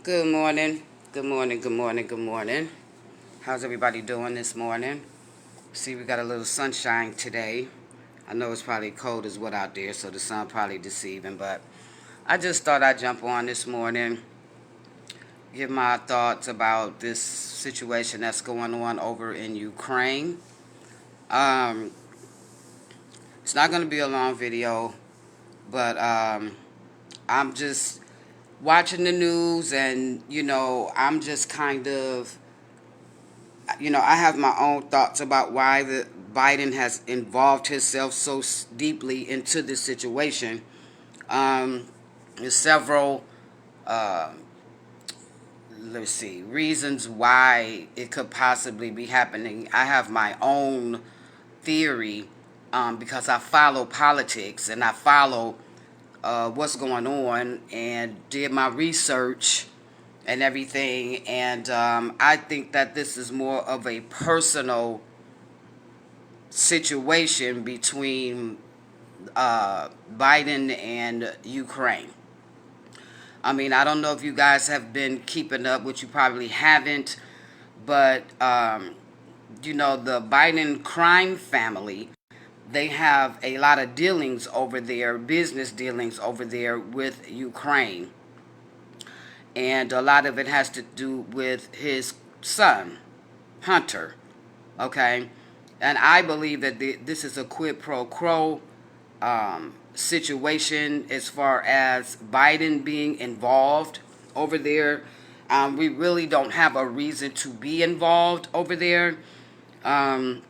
Good morning. Good morning. Good morning. Good morning. How's everybody doing this morning? See, we got a little sunshine today. I know it's probably cold as what out there, so the sun probably deceiving, but I just thought I'd jump on this morning, give my thoughts about this situation that's going on over in Ukraine. Um, it's not going to be a long video, but I'm just watching the news and, I'm just kind of I have my own thoughts about why the Biden has involved himself so deeply into this situation. There's several, uh, let's see, reasons why it could possibly be happening. I have my own theory because I follow politics and I follow what's going on and did my research and everything. And I think that this is more of a personal situation between Biden and Ukraine. I mean, I don't know if you guys have been keeping up, which you probably haven't, but the Biden crime family, they have a lot of dealings over there, business dealings over there with Ukraine. And a lot of it has to do with his son, Hunter. Okay? And I believe that this is a quid pro quo situation as far as Biden being involved over there. We really don't have a reason to be involved over there. Um,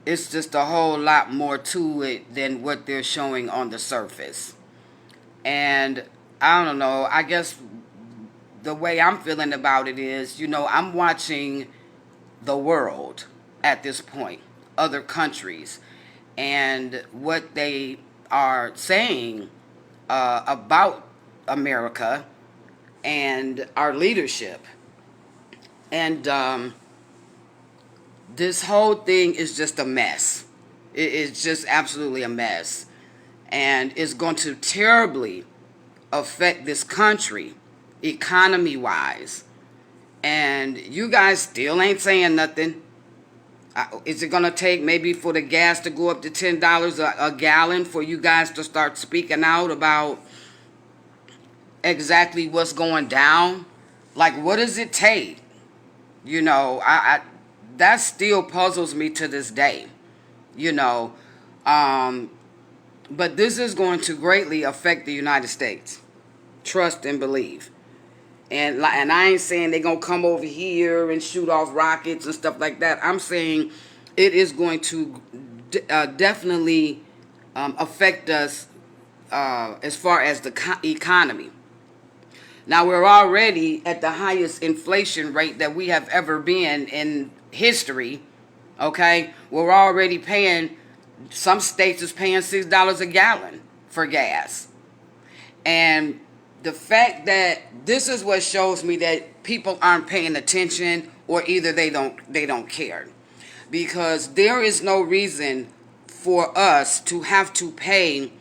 it's just a whole lot more to it than what they're showing on the surface. And I don't know, I guess the way I'm feeling about it is, I'm watching the world at this point, other countries, and what they are saying about America and our leadership. And this whole thing is just a mess. It's just absolutely a mess. And it's going to terribly affect this country, economy-wise. And you guys still ain't saying nothing. Is it going to take maybe for the gas to go up to $10 a gallon for you guys to start speaking out about exactly what's going down? Like, what does it take? I that still puzzles me to this day. You know, um, but this is going to greatly affect the United States. Trust and believe. And I ain't saying they're going to come over here and shoot off rockets and stuff like that. I'm saying it is going to definitely affect us as far as the economy. Now, we're already at the highest inflation rate that we have ever been in history. Okay? We're already paying, some states is paying $6 a gallon for gas. And the fact that this is what shows me that people aren't paying attention, or either they don't care, because there is no reason for us to have to pay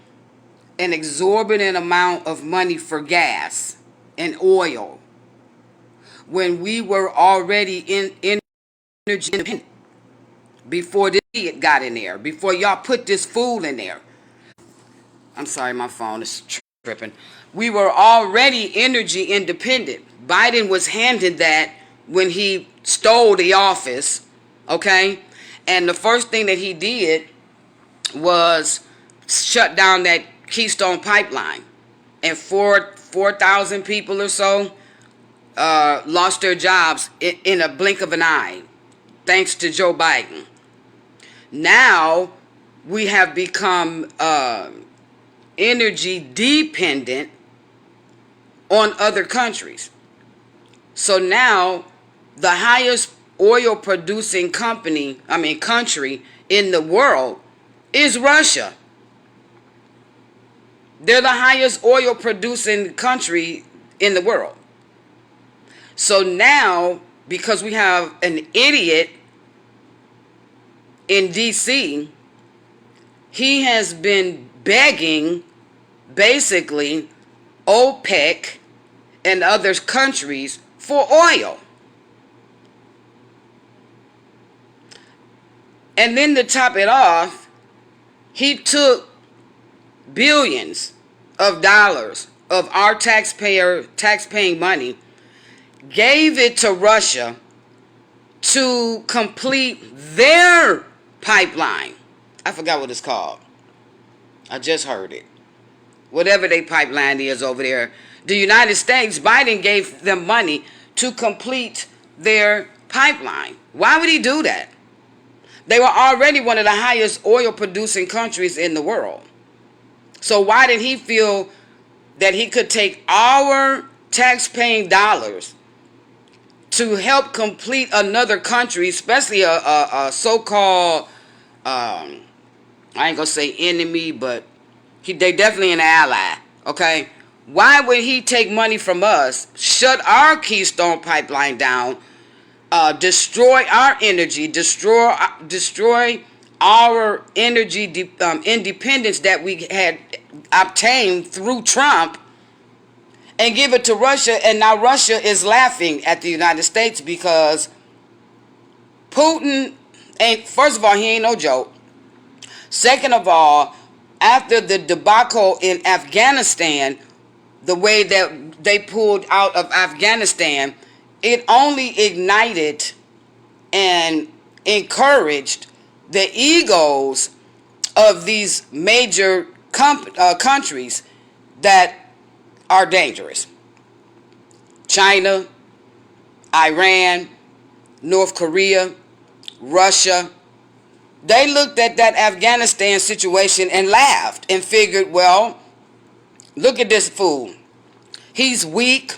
an exorbitant amount of money for gas and oil when we were already in energy independent before this idiot got in there, before y'all put this fool in there. I'm sorry, my phone is tripping. We were already energy independent. Biden was handed that when he stole the office, okay? And the first thing that he did was shut down that Keystone pipeline. And 4,000 people or so lost their jobs in a blink of an eye, thanks to Joe Biden. Now we have become energy dependent on other countries. So now the highest oil producing country in the world is Russia. They're the highest oil producing country in the world. So now, because we have an idiot in DC, he has been begging basically OPEC and other countries for oil. And then to top it off, he took billions of dollars of our taxpaying money, gave it to Russia to complete their pipeline. I forgot what it's called. I just heard it. Whatever their pipeline is over there. The United States, Biden gave them money to complete their pipeline. Why would he do that? They were already one of the highest oil producing countries in the world. So why did he feel that he could take our tax-paying dollars to help complete another country, especially a so-called, I ain't gonna say enemy, but they definitely an ally, okay? Why would he take money from us, shut our Keystone pipeline down, destroy our energy, destroy our energy independence that we had obtained through Trump, and give it to Russia? And now Russia is laughing at the United States because Putin ain't, first of all, he ain't no joke. Second of all, after the debacle in Afghanistan, the way that they pulled out of Afghanistan, it only ignited and encouraged the egos of these major countries that are dangerous. China, Iran, North Korea, Russia. They looked at that Afghanistan situation and laughed and figured, well, look at this fool. He's weak.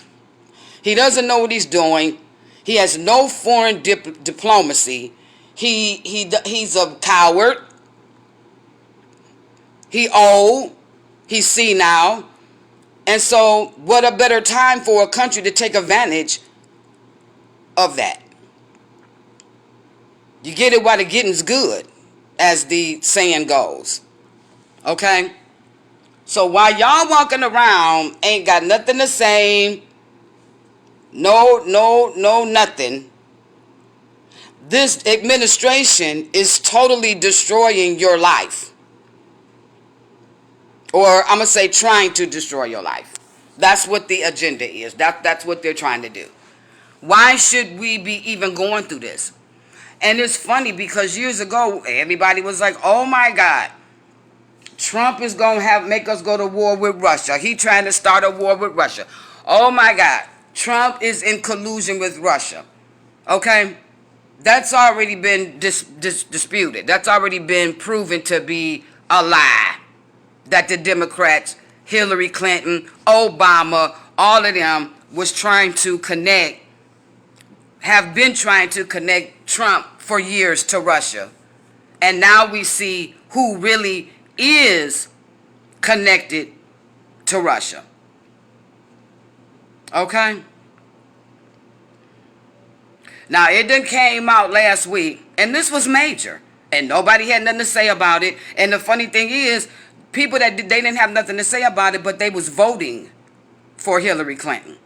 He doesn't know what he's doing. He has no foreign diplomacy. He's a coward. He old. He's senile. And so what a better time for a country to take advantage of that. You get it while the getting's good, as the saying goes. Okay? So while y'all walking around ain't got nothing to say, no, nothing, this administration is totally destroying your life. Or I'm going to say trying to destroy your life. That's what the agenda is. That's what they're trying to do. Why should we be even going through this? And it's funny because years ago, everybody was like, oh my God, Trump is going to make us go to war with Russia. He trying to start a war with Russia. Oh my God, Trump is in collusion with Russia. Okay? That's already been disputed. That's already been proven to be a lie. That the Democrats, Hillary Clinton, Obama, all of them was trying to connect, have been trying to connect Trump for years to Russia. And now we see who really is connected to Russia. Okay? Now, it done came out last week, and this was major, and nobody had nothing to say about it. And the funny thing is, people that they didn't have nothing to say about it, but they was voting for Hillary Clinton.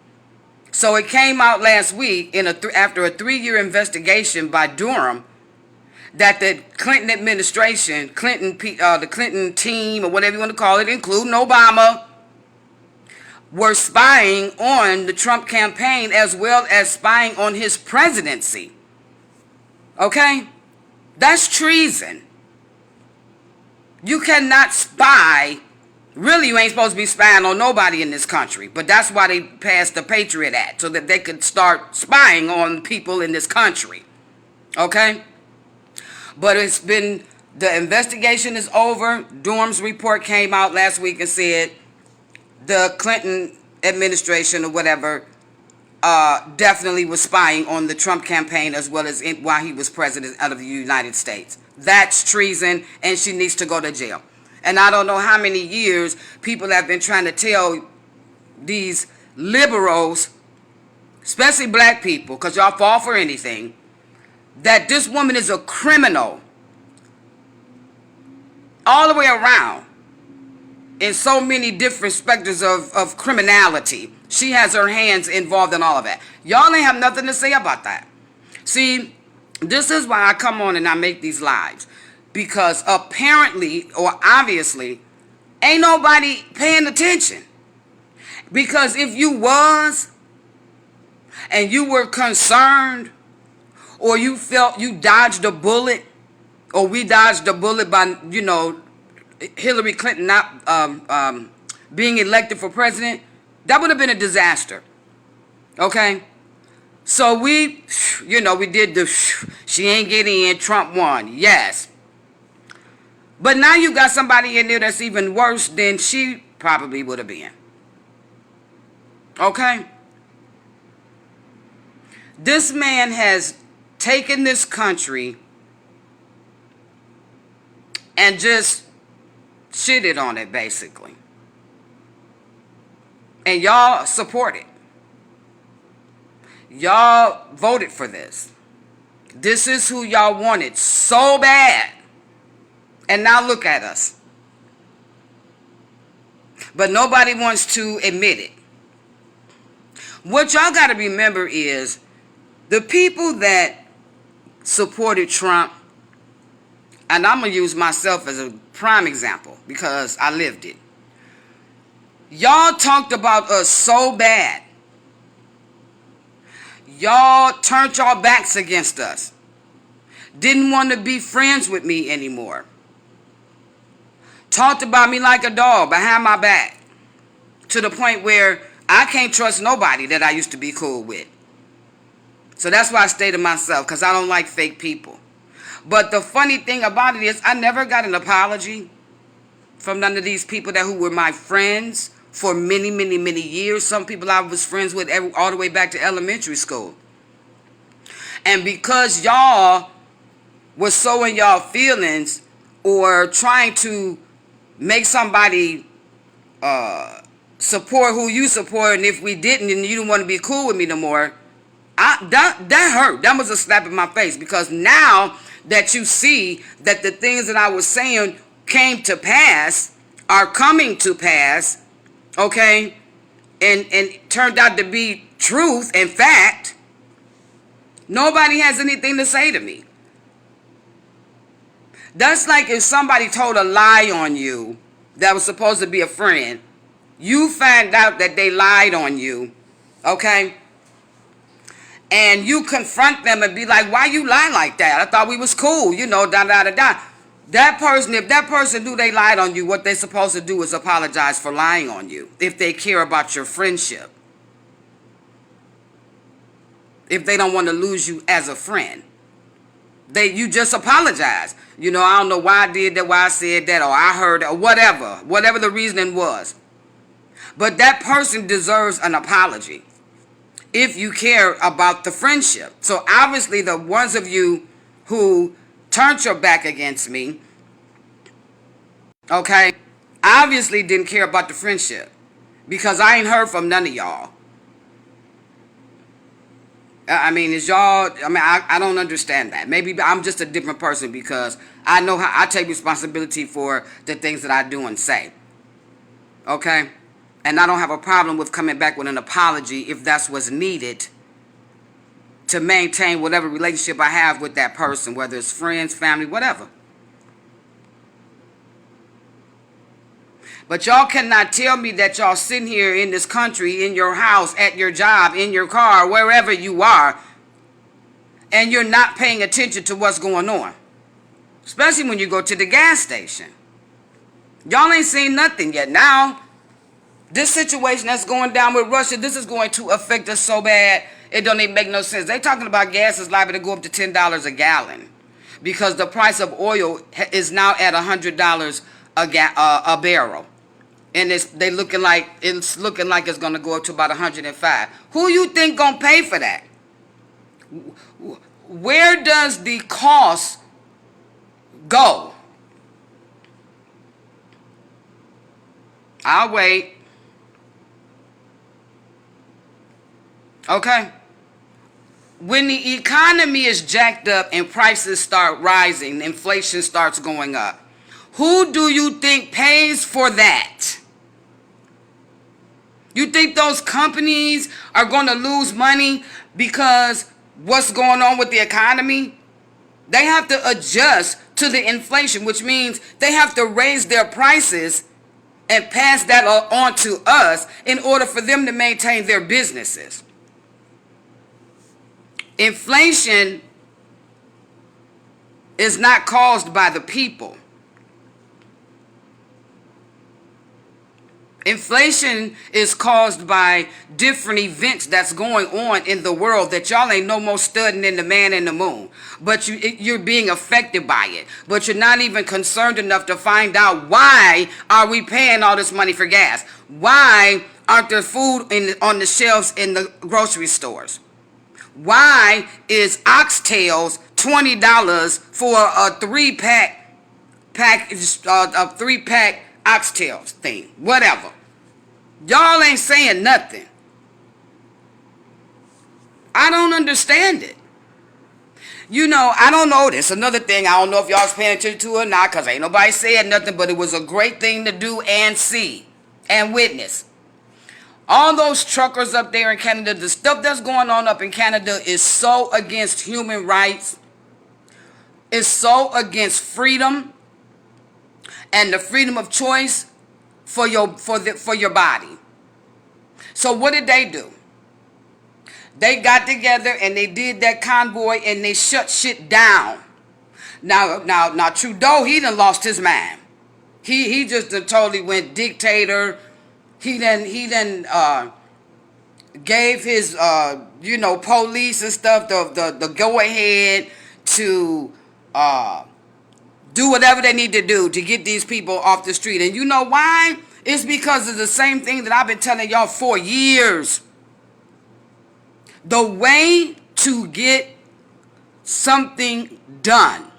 So it came out last week after a 3-year investigation by Durham that the Clinton administration, the Clinton team, or whatever you want to call it, including Obama, were spying on the Trump campaign as well as spying on his presidency. Okay? That's treason. You cannot spy. Really, you ain't supposed to be spying on nobody in this country. But that's why they passed the Patriot Act, so that they could start spying on people in this country. Okay? But the investigation is over. Durham's report came out last week and said the Clinton administration or whatever definitely was spying on the Trump campaign as well as while he was president of the United States. That's treason, and she needs to go to jail. And I don't know how many years people have been trying to tell these liberals, especially black people, because y'all fall for anything, that this woman is a criminal all the way around. in so many different specters of criminality. She has her hands involved in all of that. Y'all ain't have nothing to say about that. See, this is why I come on and I make these lives. Because apparently, or obviously, ain't nobody paying attention. Because if you was, and you were concerned, or you felt you dodged a bullet, or we dodged a bullet by, Hillary Clinton not being elected for president, that would have been a disaster. Okay? So we did the, she ain't getting in, Trump won. Yes. But now you got somebody in there that's even worse than she probably would have been. Okay? This man has taken this country and just shitted on it, basically. And y'all support it. Y'all voted for this. This is who y'all wanted so bad. And now look at us. But nobody wants to admit it. What y'all got to remember is the people that supported Trump, and I'm going to use myself as a prime example because I lived it. Y'all talked about us so bad. Y'all turned y'all backs against us. Didn't want to be friends with me anymore. Talked about me like a dog behind my back. To the point where I can't trust nobody that I used to be cool with. So that's why I stay to myself, because I don't like fake people. But the funny thing about it is I never got an apology from none of these people who were my friends for many, many, many years. Some people I was friends with all the way back to elementary school. And because y'all were so in y'all feelings or trying to make somebody support who you support, and if we didn't and you didn't want to be cool with me no more, that hurt. That was a slap in my face, because now that you see that the things that I was saying came to pass, are coming to pass, okay, and turned out to be truth and fact, nobody has anything to say to me. That's like if somebody told a lie on you that was supposed to be a friend. You find out that they lied on you, okay? And you confront them and be like, why you lie like that? I thought we was cool, da-da-da-da. That person, if that person knew they lied on you, what they're supposed to do is apologize for lying on you if they care about your friendship. If they don't want to lose you as a friend. You just apologize. I don't know why I did that, why I said that, or I heard, or whatever the reasoning was. But that person deserves an apology if you care about the friendship. So obviously the ones of you who turned your back against me, okay, obviously didn't care about the friendship, because I ain't heard from none of y'all. I mean, I don't understand that. Maybe I'm just a different person because I know how I take responsibility for the things that I do and say. Okay? And I don't have a problem with coming back with an apology if that's what's needed to maintain whatever relationship I have with that person, whether it's friends, family, whatever. But y'all cannot tell me that y'all sitting here in this country, in your house, at your job, in your car, wherever you are, and you're not paying attention to what's going on. Especially when you go to the gas station. Y'all ain't seen nothing yet. Now, this situation that's going down with Russia, this is going to affect us so bad, it don't even make no sense. They talking about gas is liable to go up to $10 a gallon because the price of oil is now at $100 a barrel. And it's looking like it's going to go up to about 105. Who you think going to pay for that? Where does the cost go? I'll wait. Okay? When the economy is jacked up and prices start rising, inflation starts going up, Who do you think pays for that? You think those companies are going to lose money because what's going on with the economy? They have to adjust to the inflation, which means they have to raise their prices and pass that on to us in order for them to maintain their businesses. Inflation is not caused by the people. Inflation is caused by different events that's going on in the world that y'all ain't no more studying than the man in the moon. But you're being affected by it. But you're not even concerned enough to find out, why are we paying all this money for gas? Why aren't there food on the shelves in the grocery stores? Why is Oxtails $20 for a three-pack Oxtails thing? Whatever. Y'all ain't saying nothing. I don't understand it. You know, I don't know. This another thing. I don't know if y'all was paying attention to it or not, because ain't nobody said nothing, but it was a great thing to do and see and witness. All those truckers up there in Canada, the stuff that's going on up in Canada is so against human rights. It's so against freedom and the freedom of choice for your body. So what did they do? They got together and they did that convoy and they shut shit down. Now Trudeau, he done lost his mind. He just totally went dictator. He then gave his police and stuff the go ahead to do whatever they need to do to get these people off the street. And you know why? It's because of the same thing that I've been telling y'all for years. The way to get something done,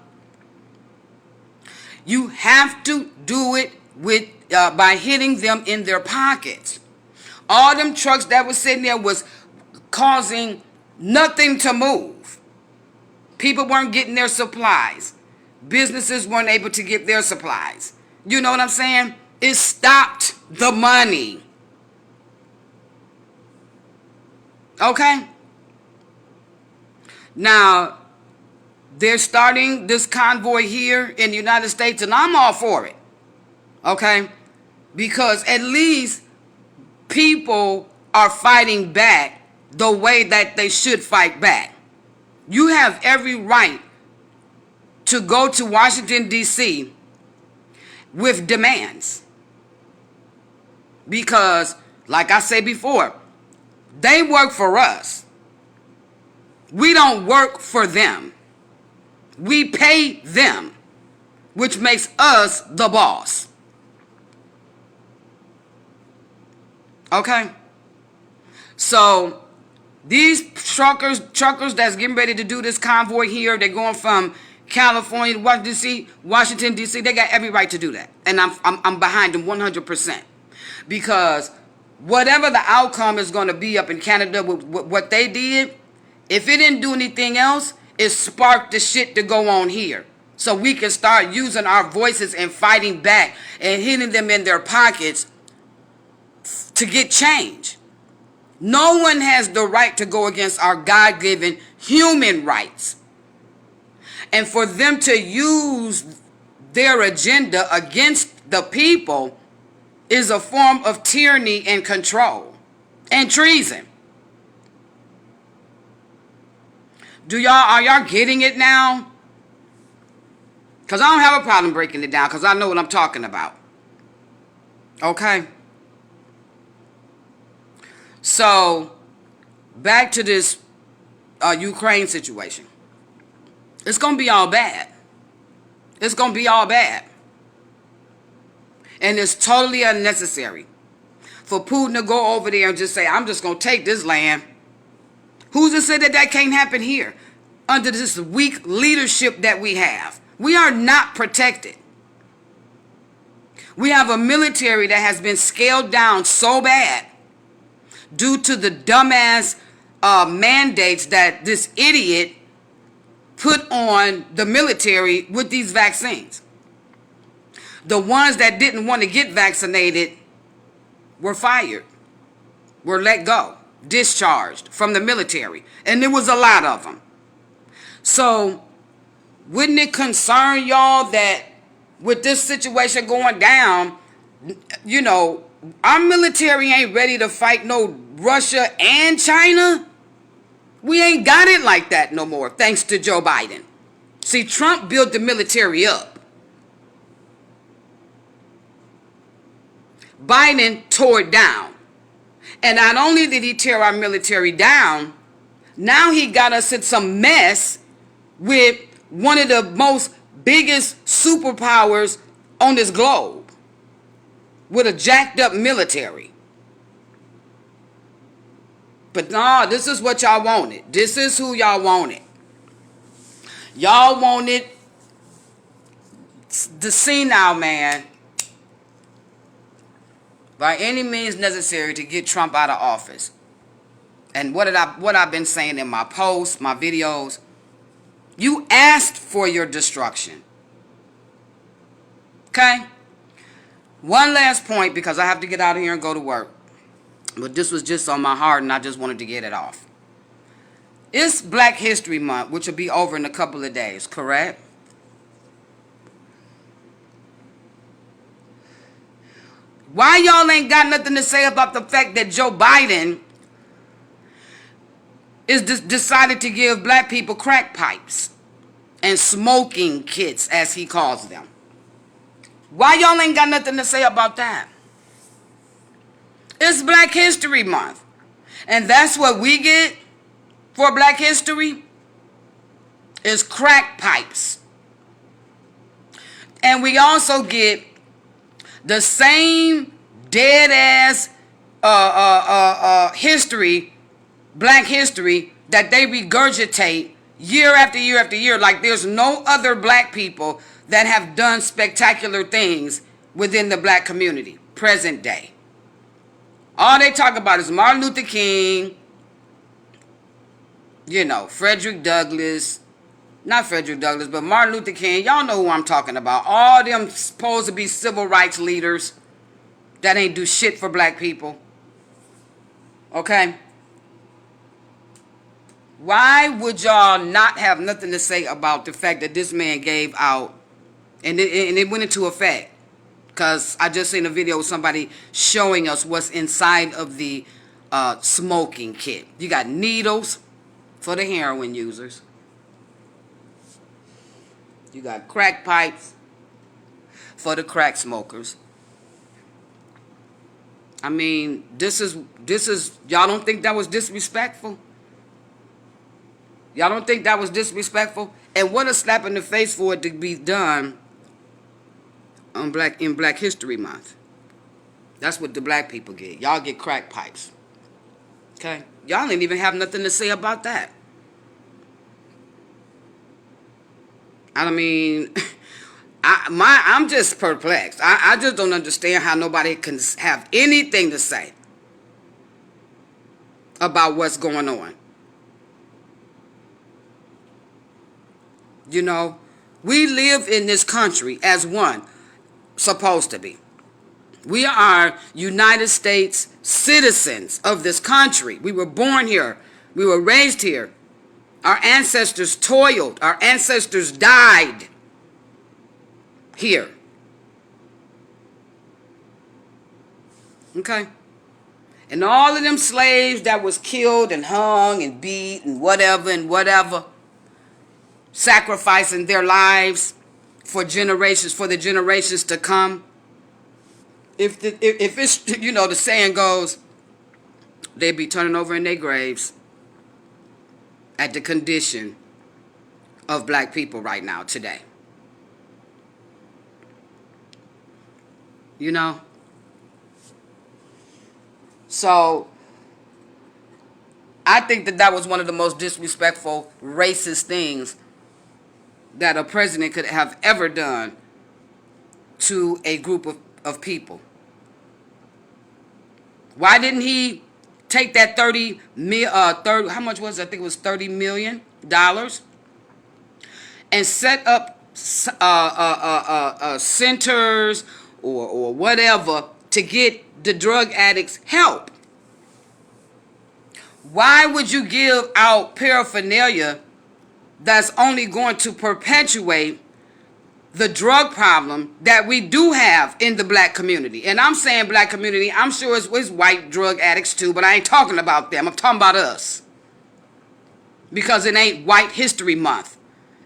you have to do it with by hitting them in their pockets. All them trucks that was sitting there was causing nothing to move. People weren't getting their supplies. Businesses weren't able to get their supplies. You know what I'm saying? It stopped the money. Okay? Now, they're starting this convoy here in the United States, and I'm all for it. Okay? Because at least people are fighting back the way that they should fight back. You have every right to go to Washington, D.C. with demands. Because, like I said before, they work for us. We don't work for them. We pay them, which makes us the boss. Okay? So, these truckers that's getting ready to do this convoy here, they're going from California to Washington, D.C., they got every right to do that. And I'm behind them 100%. Because whatever the outcome is going to be up in Canada with what they did, if it didn't do anything else, it sparked the shit to go on here. So we can start using our voices and fighting back and hitting them in their pockets to get change. No one has the right to go against our God-given human rights. And for them to use their agenda against the people is a form of tyranny and control and treason. Are y'all getting it now? Because I don't have a problem breaking it down, because I know what I'm talking about. Okay? So, back to this Ukraine situation. It's going to be all bad. It's going to be all bad. And it's totally unnecessary for Putin to go over there and just say, I'm just going to take this land. Who's to say that can't happen here? Under this weak leadership that we have. We are not protected. We have a military that has been scaled down so bad due to the dumbass mandates that this idiot put on the military with these vaccines. The ones that didn't want to get vaccinated were fired, were let go, discharged from the military. And there was a lot of them. So wouldn't it concern y'all that with this situation going down, you know, our military ain't ready to fight no Russia and China? We ain't got it like that no more, thanks to Joe Biden. See, Trump built the military up. Biden tore it down. And not only did he tear our military down, now he got us in some mess with one of the most biggest superpowers on this globe, with a jacked up military. But no, this is what y'all wanted. This is who y'all wanted. Y'all wanted the senile man by any means necessary to get Trump out of office. And what I've been saying in my posts, my videos, you asked for your destruction. Okay? One last point, because I have to get out of here and go to work. But this was just on my heart and I just wanted to get it off. It's Black History Month, which will be over in a couple of days, correct? Why y'all ain't got nothing to say about the fact that Joe Biden is decided to give black people crack pipes and smoking kits, as he calls them? Why y'all ain't got nothing to say about that? It's Black History Month. And that's what we get for Black History is crack pipes. And we also get the same dead ass history, Black history, that they regurgitate year after year after year, like there's no other black people that have done spectacular things within the black community, present day. All they talk about is Martin Luther King, you know, Frederick Douglass, not Frederick Douglass, but Martin Luther King. Y'all know who I'm talking about. All them supposed to be civil rights leaders that ain't do shit for black people. Okay? Why would y'all not have nothing to say about the fact that this man gave out and it went into effect? Because I just seen a video with somebody showing us what's inside of the smoking kit. You got needles for the heroin users. You got crack pipes for the crack smokers. I mean, this is y'all don't think that was disrespectful? Y'all don't think that was disrespectful? And what a slap in the face for it to be done on in Black History Month. That's what the black people get. Y'all get crack pipes. Okay? Y'all didn't even have nothing to say about that. I mean, I'm just perplexed. I just don't understand how nobody can have anything to say about what's going on. You know, we live in this country as one, supposed to be. We are United States citizens of this country. We were born here. We were raised here. Our ancestors toiled. Our ancestors died here. Okay? And all of them slaves that was killed and hung and beat and whatever, sacrificing their lives for generations, for the generations to come. If it's, you know, the saying goes, they be turning over in their graves at the condition of black people right now, today. You know? So, I think that was one of the most disrespectful, racist things that a president could have ever done to a group of people. Why didn't he take that how much was it? I think it was $30 million and set up centers or whatever to get the drug addicts help. Why would you give out paraphernalia that's only going to perpetuate the drug problem that we do have in the black community? And I'm saying black community, I'm sure it's white drug addicts too, but I ain't talking about them. I'm talking about us. Because it ain't White History Month.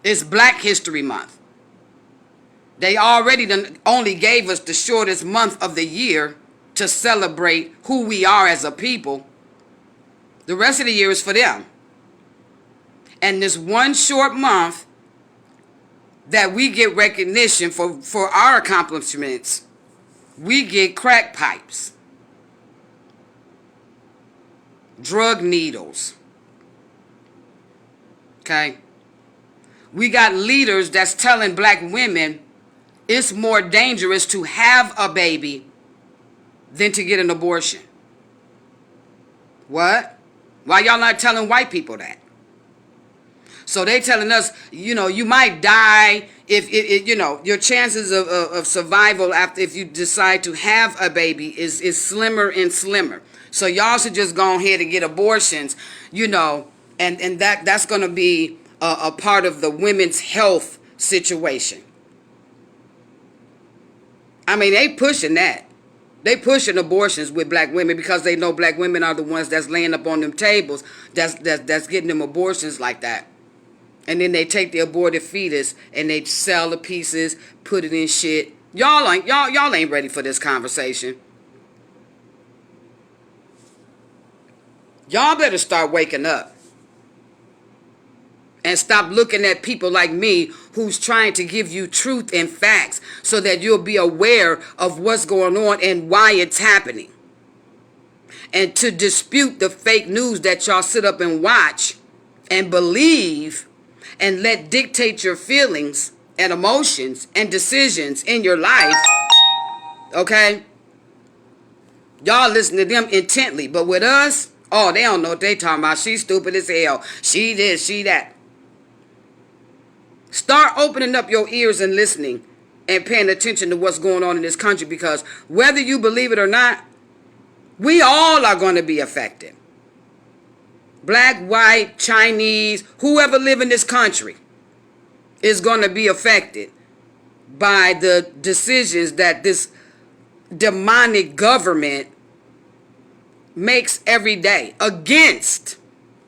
It's Black History Month. They already only gave us the shortest month of the year to celebrate who we are as a people. The rest of the year is for them. And this one short month that we get recognition for our accomplishments, we get crack pipes, drug needles. Okay? We got leaders that's telling black women it's more dangerous to have a baby than to get an abortion. What? Why y'all not telling white people that? So they telling us, you might die if your chances of survival after if you decide to have a baby is slimmer and slimmer. So y'all should just go ahead and get abortions, and that's going to be a part of the women's health situation. I mean, they pushing that. They pushing abortions with black women because they know black women are the ones that's laying up on them tables, that's getting them abortions like that. And then they take the aborted fetus and they sell the pieces, put it in shit. Y'all ain't ready for this conversation. Y'all better start waking up. And stop looking at people like me who's trying to give you truth and facts so that you'll be aware of what's going on and why it's happening. And to dispute the fake news that y'all sit up and watch and believe and let dictate your feelings and emotions and decisions in your life. Okay? Y'all listen to them intently. But with us, they don't know what they talking about. She's stupid as hell. She this, she that. Start opening up your ears and listening and paying attention to what's going on in this country, because whether you believe it or not, we all are going to be affected. Black, white, Chinese, whoever live in this country is going to be affected by the decisions that this demonic government makes every day against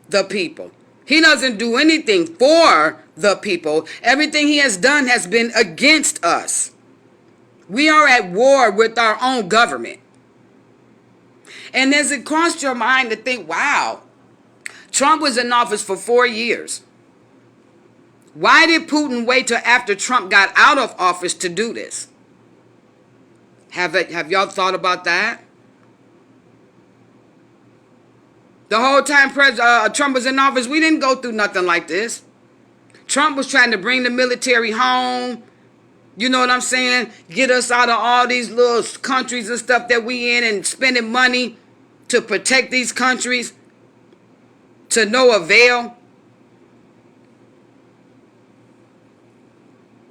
the people. He doesn't do anything for the people. Everything he has done has been against us. We are at war with our own government. And has it crossed your mind to think, wow, Trump was in office for 4 years. Why did Putin wait till after Trump got out of office to do this? Have y'all thought about that? The whole time Trump was in office, we didn't go through nothing like this. Trump was trying to bring the military home. You know what I'm saying? Get us out of all these little countries and stuff that we in and spending money to protect these countries to no avail.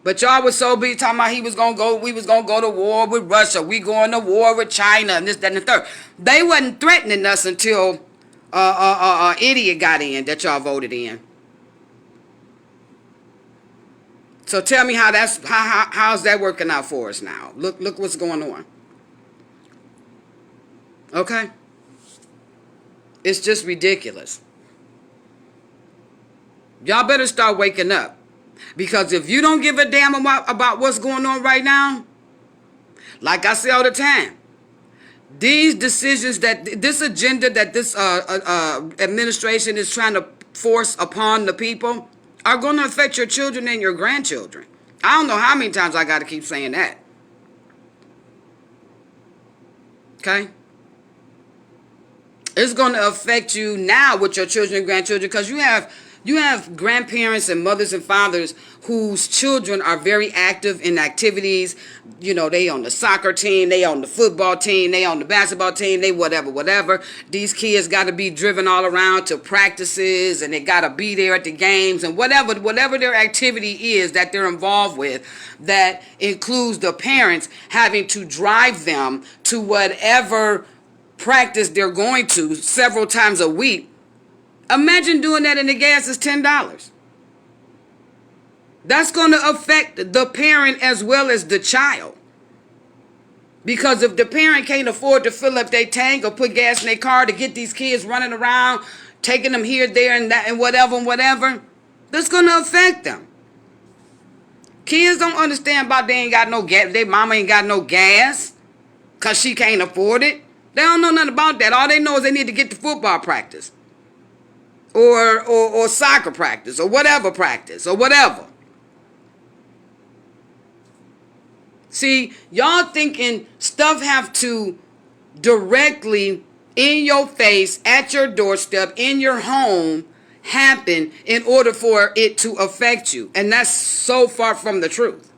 But y'all was so busy talking about we was gonna go to war with Russia. We going to war with China and this, that, and the third. They wasn't threatening us until idiot got in that y'all voted in. So tell me how's that working out for us now? Look what's going on. Okay? It's just ridiculous. Y'all better start waking up. Because if you don't give a damn about what's going on right now, like I say all the time, these decisions this agenda that this administration is trying to force upon the people are going to affect your children and your grandchildren. I don't know how many times I got to keep saying that. Okay? It's going to affect you now with your children and grandchildren, because you have You have grandparents and mothers and fathers whose children are very active in activities. You know, they on the soccer team, they on the football team, they on the basketball team, they whatever. These kids got to be driven all around to practices, and they got to be there at the games and whatever their activity is that they're involved with, that includes the parents having to drive them to whatever practice they're going to several times a week. Imagine doing that and the gas is $10. That's going to affect the parent as well as the child. Because if the parent can't afford to fill up their tank or put gas in their car to get these kids running around, taking them here, there, and that, and whatever, that's going to affect them. Kids don't understand about they ain't got no gas, their mama ain't got no gas because she can't afford it. They don't know nothing about that. All they know is they need to get to football practice. Or soccer practice, or whatever practice, or whatever. See, y'all thinking stuff have to directly in your face, at your doorstep, in your home, happen in order for it to affect you. And that's so far from the truth.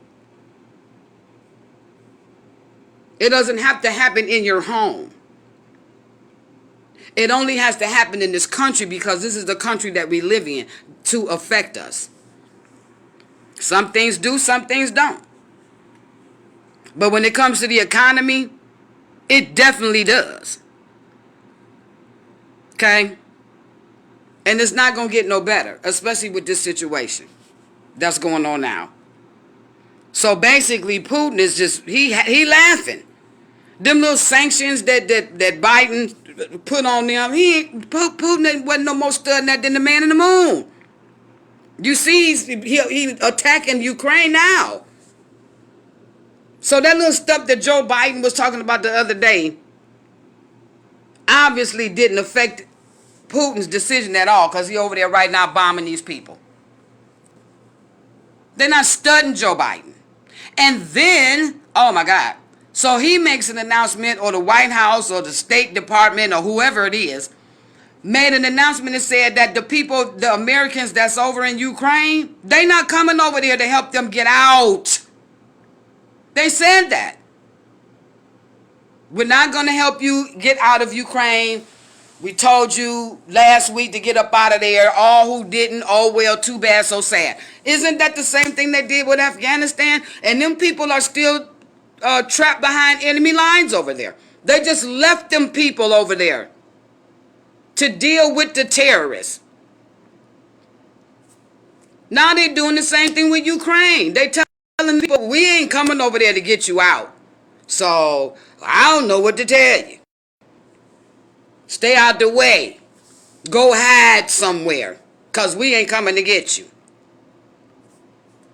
It doesn't have to happen in your home. It only has to happen in this country because this is the country that we live in to affect us. Some things do, some things don't. But when it comes to the economy, it definitely does. Okay? And it's not going to get no better, especially with this situation that's going on now. So basically, Putin is just, he laughing. Them little sanctions that Biden put on them, Putin wasn't no more studying that than the man in the moon. You see, he attacking Ukraine now. So that little stuff that Joe Biden was talking about the other day obviously didn't affect Putin's decision at all, because he over there right now bombing these people. They're not studying Joe Biden. And then, oh my God, so he makes an announcement, or the White House or the State Department or whoever it is, made an announcement and said that the people, the Americans that's over in Ukraine, they not coming over there to help them get out. They said that. We're not going to help you get out of Ukraine. We told you last week to get up out of there. All who didn't, oh well, too bad, so sad. Isn't that the same thing they did with Afghanistan? And them people are still trapped behind enemy lines over there. They just left them people over there to deal with the terrorists. Now they're doing the same thing with Ukraine. They telling people, we ain't coming over there to get you out. So I don't know what to tell you. Stay out the way. Go hide somewhere, because we ain't coming to get you.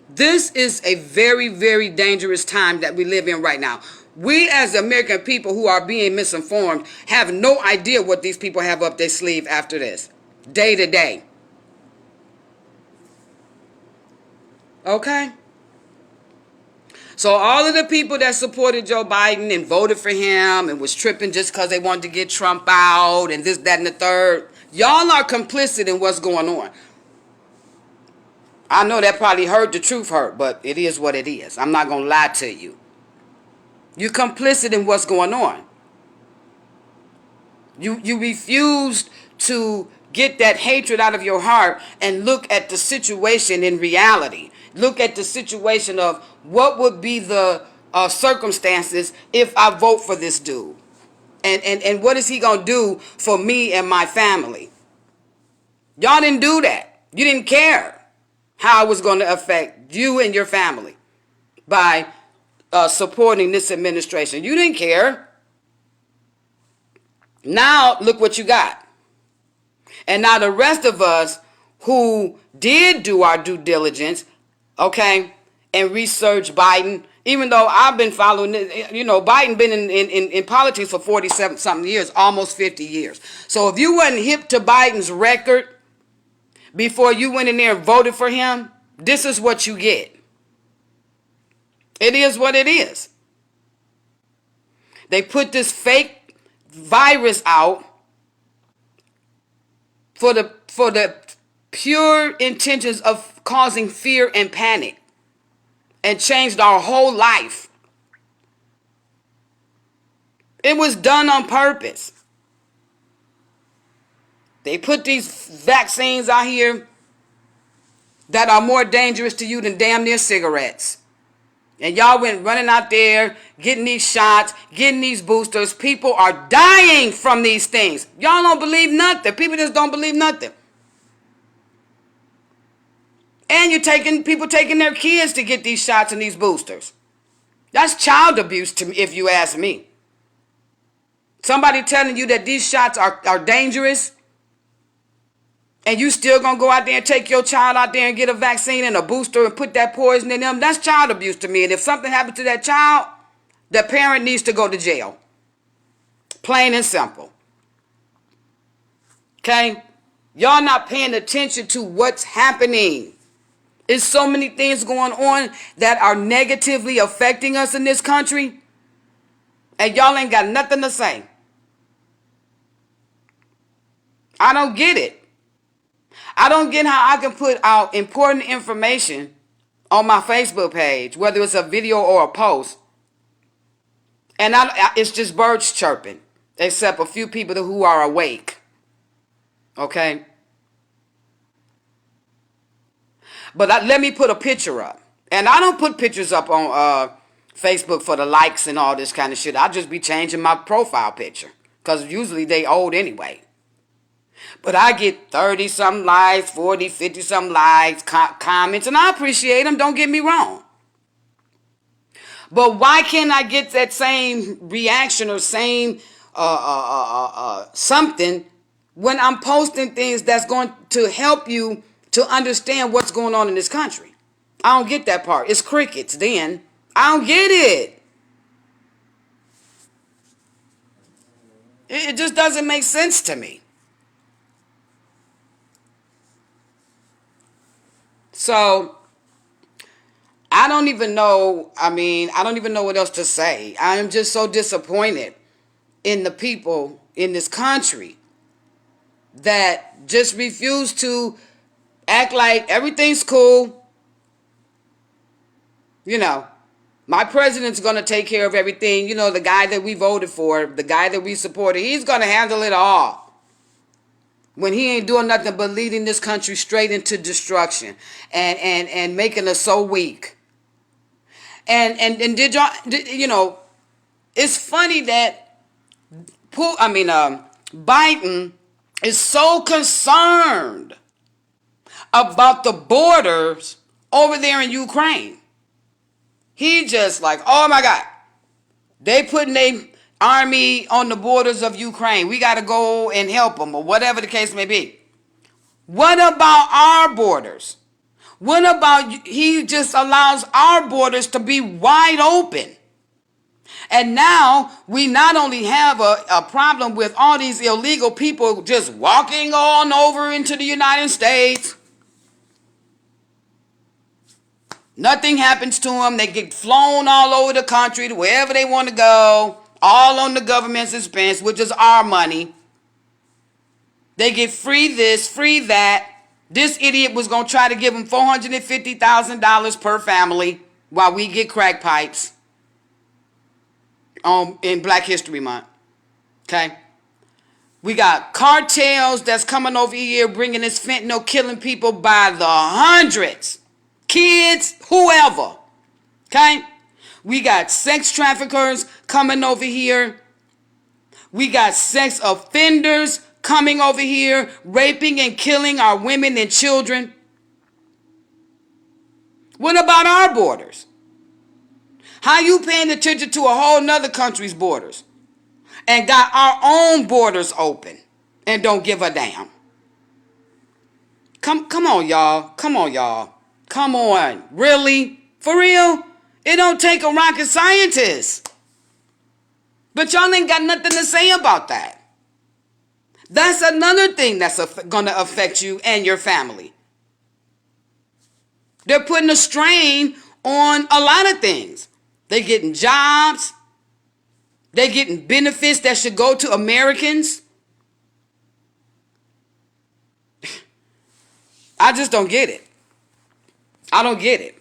This is a very, very dangerous time that we live in right now. We as American people who are being misinformed have no idea what these people have up their sleeve after this, day to day. Okay? So all of the people that supported Joe Biden and voted for him and was tripping just because they wanted to get Trump out and this, that, and the third, y'all are complicit in what's going on. I know that probably hurt, the truth hurt, but it is what it is. I'm not going to lie to you. You're complicit in what's going on. You refused to get that hatred out of your heart and look at the situation in reality. Look at the situation of what would be the circumstances if I vote for this dude. And what is he going to do for me and my family? Y'all didn't do that. You didn't care how it was going to affect you and your family by supporting this administration. You didn't care. Now look what you got. And now the rest of us who did do our due diligence, okay, and research Biden, even though I've been following, Biden been in politics for 47-something years, almost 50 years. So if you wasn't hip to Biden's record before you went in there and voted for him, this is what you get. It is what it is. They put this fake virus out for the pure intentions of causing fear and panic and changed our whole life. It was done on purpose. They put these vaccines out here that are more dangerous to you than damn near cigarettes. And y'all went running out there, getting these shots, getting these boosters. People are dying from these things. Y'all don't believe nothing. People just don't believe nothing. And people taking their kids to get these shots and these boosters. That's child abuse to me, if you ask me. Somebody telling you that these shots are dangerous, and you still gonna go out there and take your child out there and get a vaccine and a booster and put that poison in them, that's child abuse to me. And if something happens to that child, the parent needs to go to jail. Plain and simple. Okay? Y'all not paying attention to what's happening. There's so many things going on that are negatively affecting us in this country, and y'all ain't got nothing to say. I don't get it. I don't get how I can put out important information on my Facebook page, whether it's a video or a post, and it's just birds chirping, except a few people who are awake. Okay? But let me put a picture up. And I don't put pictures up on Facebook for the likes and all this kind of shit. I'll just be changing my profile picture, because usually they old anyway. But I get 30-something likes, 40, 50-something likes, comments, and I appreciate them, don't get me wrong. But why can't I get that same reaction or same something when I'm posting things that's going to help you to understand what's going on in this country? I don't get that part. It's crickets then. I don't get it. It just doesn't make sense to me. So, I don't even know, I don't even know what else to say. I am just so disappointed in the people in this country that just refuse to act like everything's cool. You know, my president's going to take care of everything. You know, the guy that we voted for, the guy that we supported, he's going to handle it all. When he ain't doing nothing but leading this country straight into destruction and making us so weak. And did y'all, you know, it's funny that Biden is so concerned about the borders over there in Ukraine. He just like, oh my God, they putting their army on the borders of Ukraine. We got to go and help them, or whatever the case may be. What about our borders? What about he just allows our borders to be wide open? And now we not only have a problem with all these illegal people just walking on over into the United States. Nothing happens to them. They get flown all over the country to wherever they want to go, all on the government's expense, which is our money. They get free this, free that. This idiot was going to try to give them $450,000 per family while we get crack pipes in Black History Month. Okay? We got cartels that's coming over here bringing this fentanyl, killing people by the hundreds. Kids, whoever. Okay? We got sex traffickers coming over here. We got sex offenders coming over here, raping and killing our women and children. What about our borders? How you paying attention to a whole nother country's borders and got our own borders open and don't give a damn? Come on, y'all. Come on, y'all. Come on. Really? For real? It don't take a rocket scientist. But y'all ain't got nothing to say about that. That's another thing that's going to affect you and your family. They're putting a strain on a lot of things. They're getting jobs. They're getting benefits that should go to Americans. I just don't get it. I don't get it.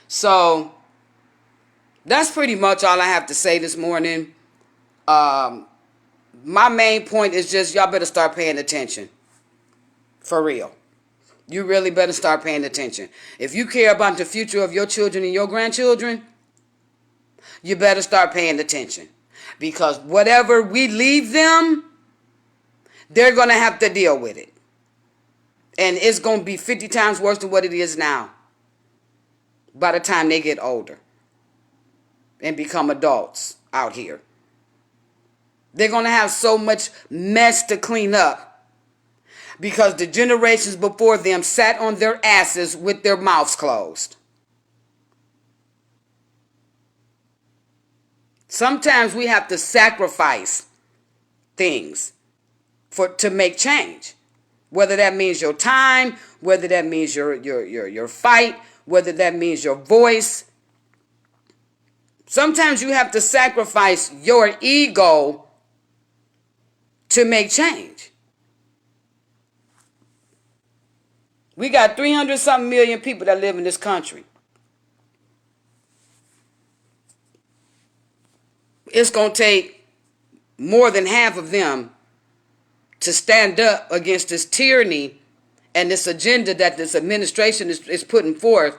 So that's pretty much all I have to say this morning. Um, my main point is just y'all better start paying attention. For real. You really better start paying attention. If you care about the future of your children and your grandchildren, you better start paying attention. Because whatever we leave them, they're going to have to deal with it. And it's going to be 50 times worse than what it is now by the time they get older and become adults out here. They're going to have so much mess to clean up because the generations before them sat on their asses with their mouths closed. Sometimes we have to sacrifice things to make change. Whether that means your time, whether that means your fight, whether that means your voice. Sometimes you have to sacrifice your ego to make change. We got 300-something million people that live in this country. It's going to take more than half of them to stand up against this tyranny and this agenda that this administration is putting forth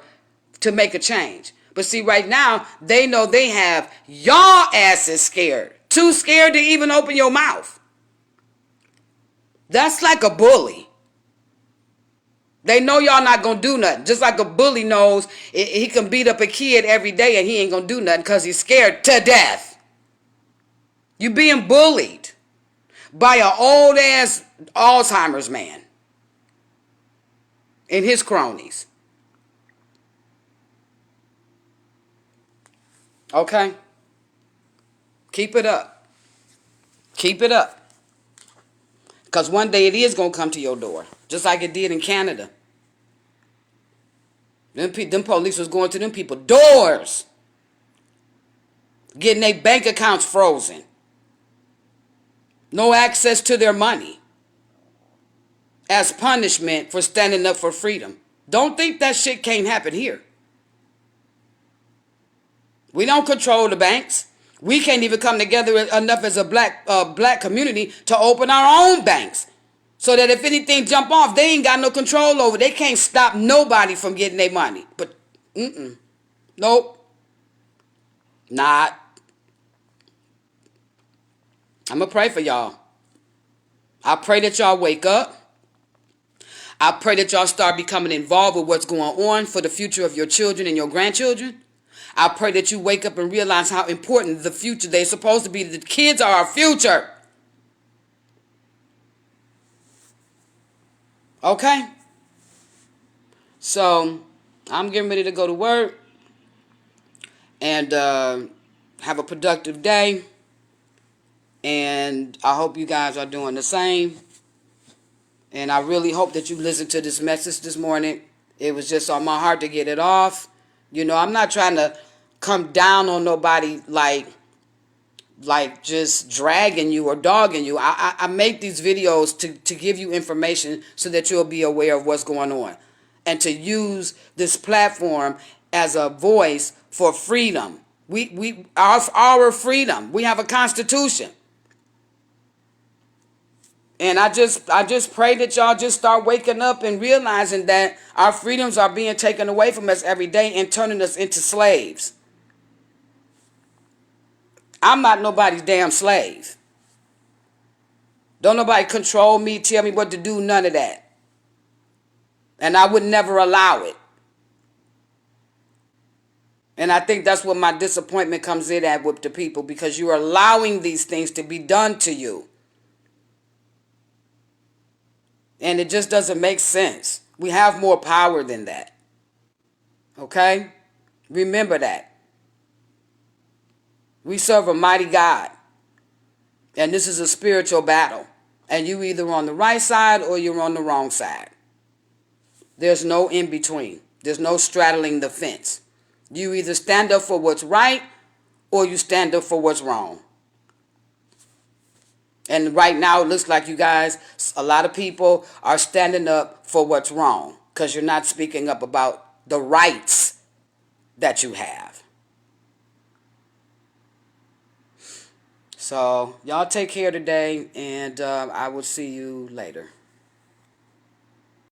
to make a change. But see, right now, they know they have y'all asses scared. Too scared to even open your mouth. That's like a bully. They know y'all not going to do nothing. Just like a bully knows he can beat up a kid every day and he ain't going to do nothing because he's scared to death. You being bullied by an old-ass Alzheimer's man and his cronies. Okay? Keep it up. Keep it up. Because one day it is going to come to your door. Just like it did in Canada. Them police was going to them people doors. Getting their bank accounts frozen. No access to their money. As punishment for standing up for freedom. Don't think that shit can't happen here. We don't control the banks. We can't even come together enough as a black community to open our own banks. So that if anything jump off, they ain't got no control over it. They can't stop nobody from getting their money. But, nope. Not. I'm going to pray for y'all. I pray that y'all wake up. I pray that y'all start becoming involved with what's going on for the future of your children and your grandchildren. I pray that you wake up and realize how important the future they're supposed to be. The kids are our future. Okay? So, I'm getting ready to go to work and have a productive day. And I hope you guys are doing the same. And I really hope that you listened to this message this morning. It was just on my heart to get it off. You know, I'm not trying to come down on nobody like just dragging you or dogging you. I make these videos to give you information so that you'll be aware of what's going on. And to use this platform as a voice for freedom. Our freedom. We have a constitution. And I just pray that y'all just start waking up and realizing that our freedoms are being taken away from us every day and turning us into slaves. I'm not nobody's damn slave. Don't nobody control me, tell me what to do, none of that. And I would never allow it. And I think that's what my disappointment comes in at with the people, because you're allowing these things to be done to you. And it just doesn't make sense. We have more power than that. Okay? Remember that. We serve a mighty God. And this is a spiritual battle. And you either on the right side or you're on the wrong side. There's no in between. There's no straddling the fence. You either stand up for what's right or you stand up for what's wrong. And right now, it looks like you guys, a lot of people are standing up for what's wrong because you're not speaking up about the rights that you have. So, y'all take care today, and I will see you later.